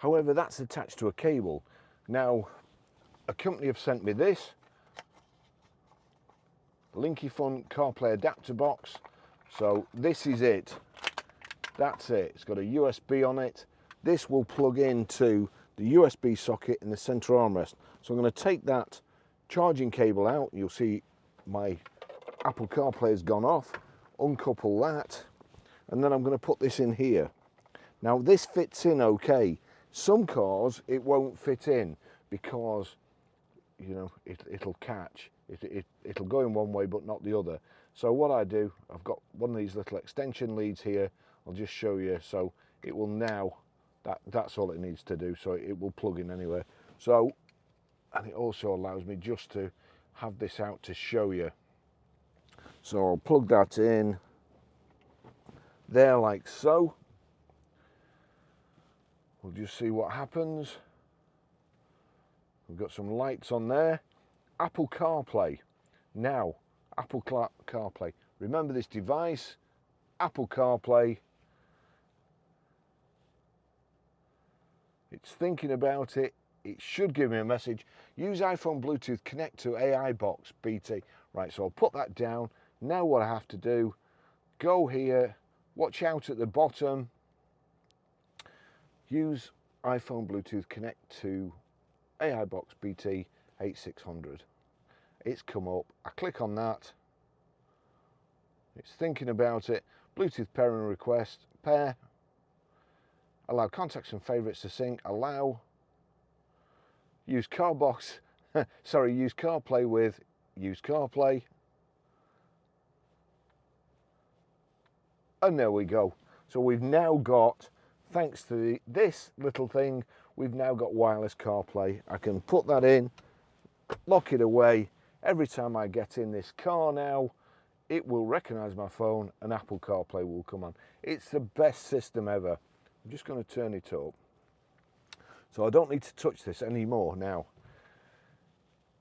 However, that's attached to a cable. Now, a company have sent me this Linkifun CarPlay adapter box. So this is it. That's it. It's got a USB on it. This will plug into the USB socket in the center armrest. So I'm going to take that charging cable out. You'll see my Apple CarPlay has gone off. Uncouple that, and then I'm going to put this in here. Now this fits in okay. Some cars it won't fit in because, you know, it'll catch. It'll go in one way but not the other. So what I do, I've got one of these little extension leads here. I'll just show you. So it will now, that's all it needs to do. So it will plug in anywhere. So, and it also allows me just to have this out to show you. So I'll plug that in there like so. We'll just see what happens. We've got some lights on there. Apple CarPlay. Now, Apple CarPlay. Remember this device, Apple CarPlay. It's thinking about it. It should give me a message. Use iPhone Bluetooth connect to AI box BT. Right, so I'll put that down. Now what I have to do, go here, watch out at the bottom. Use iPhone Bluetooth connect to AI box BT 8600. It's come up. I click on that. It's thinking about it. Bluetooth pairing request, pair. Allow contacts and favorites to sync. Allow. Use CarBox. Sorry, use CarPlay with. Use CarPlay. And there we go. So we've now got, thanks to this little thing, we've now got wireless CarPlay. I can put that in, lock it away. Every time I get in this car now, it will recognize my phone and Apple CarPlay will come on. It's the best system ever. I'm just going to turn it up. So I don't need to touch this anymore now.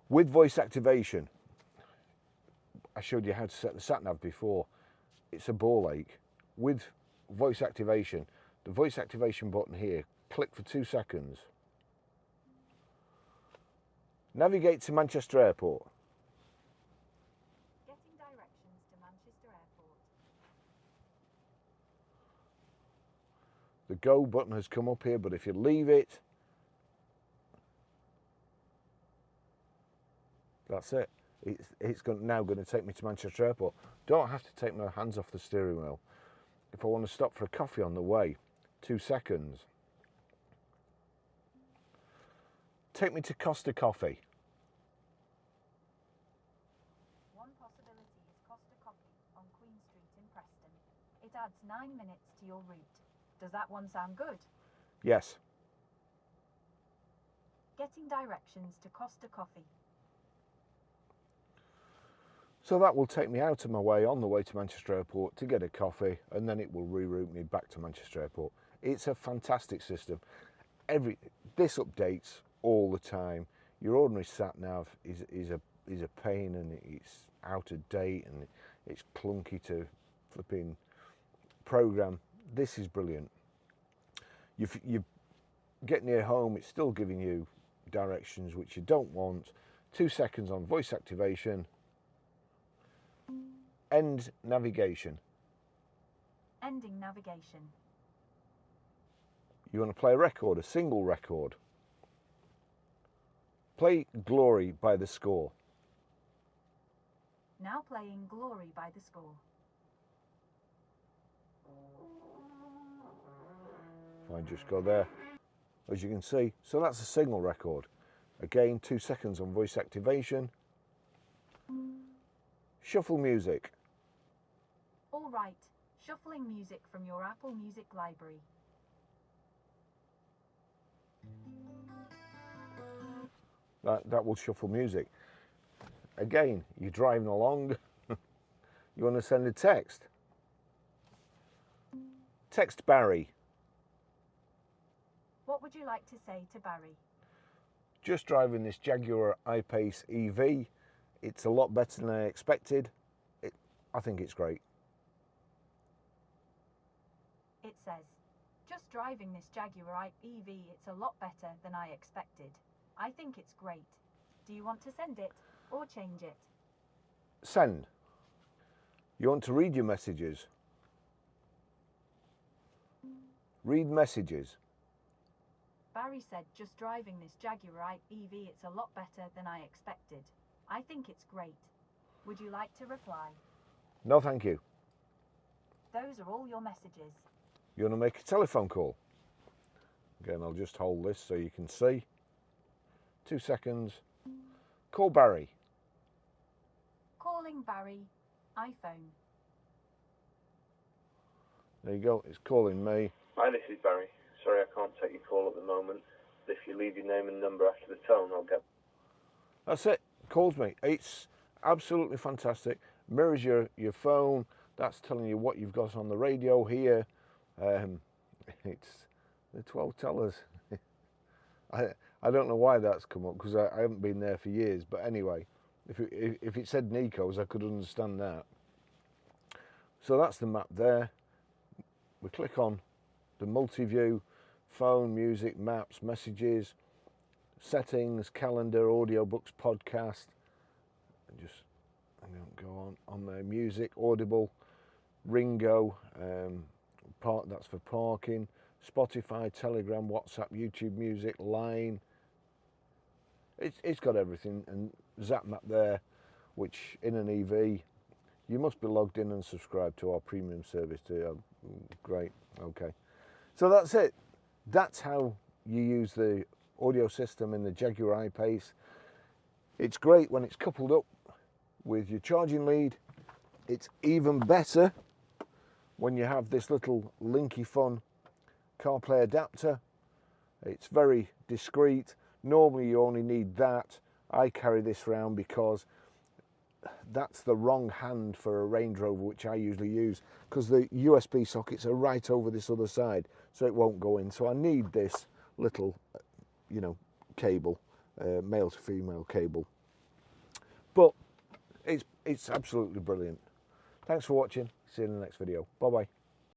With voice activation, I showed you how to set the sat-nav before. It's a ball ache. With voice activation, the voice activation button here, click for 2 seconds. Navigate to Manchester Airport. Getting directions to Manchester Airport. The go button has come up here, but if you leave it, that's it. It's now going to take me to Manchester Airport. Don't have to take my hands off the steering wheel. If I want to stop for a coffee on the way, 2 seconds. Take me to Costa Coffee. One possibility is Costa Coffee on Queen Street in Preston. It adds 9 minutes to your route. Does that one sound good? Yes. Getting directions to Costa Coffee. So that will take me out of my way on the way to Manchester Airport to get a coffee, and then it will reroute me back to Manchester Airport. It's a fantastic system. This updates all the time. Your ordinary sat nav is a pain, and it's out of date and it's clunky to flipping program. This is brilliant. You get near home, it's still giving you directions which you don't want. 2 seconds on voice activation. End navigation. Ending navigation. You want to play a record, a single record. Play Glory by The Score. Now playing Glory by The Score. If I just go there, as you can see, so that's a single record. Again, 2 seconds on voice activation. Shuffle music. All right, shuffling music from your Apple Music library. That will shuffle music. Again, you're driving along, you want to send a text. Text Barry. What would you like to say to Barry? Just driving this Jaguar I Pace EV. It's a lot better than I expected. I think it's great. It says, just just driving this Jaguar I EV, it's a lot better than I expected. I think it's great. Do you want to send it or change it? Send. You want to read your messages? Read messages. Barry said just driving this Jaguar I EV, it's a lot better than I expected. I think it's great. Would you like to reply? No, thank you. Those are all your messages. You want to make a telephone call? Again, I'll just hold this so you can see. 2 seconds. Call Barry. Calling Barry, iPhone. There you go, it's calling me. Hi, this is Barry. Sorry I can't take your call at the moment. If you leave your name and number after the tone, I'll get... That's it, calls me. It's absolutely fantastic. Mirrors your phone. That's telling you what you've got on the radio here. It's the 12 tellers. I don't know why that's come up, because I haven't been there for years. But anyway, if it said Nico's, I could understand that. So that's the map there. We click on the multi-view, phone, music, maps, messages, settings, calendar, audiobooks, podcast. And just, I'm going to go on there, music, Audible, Ringo, that's for parking, Spotify, Telegram, WhatsApp, YouTube Music, Line. It's got everything, and Zap Map there, which in an EV, you must be logged in and subscribed to our premium service too. Great, okay. So that's it. That's how you use the audio system in the Jaguar I Pace. It's great when it's coupled up with your charging lead. It's even better when you have this little Linkifun Carplay adapter. It's very discreet. Normally you only need that. I carry this around because that's the wrong hand for a Range Rover, which I usually use, because the USB sockets are right over this other side, so it won't go in. So I need this little, cable, male to female cable. But it's absolutely brilliant. Thanks for watching. See you in the next video. Bye bye.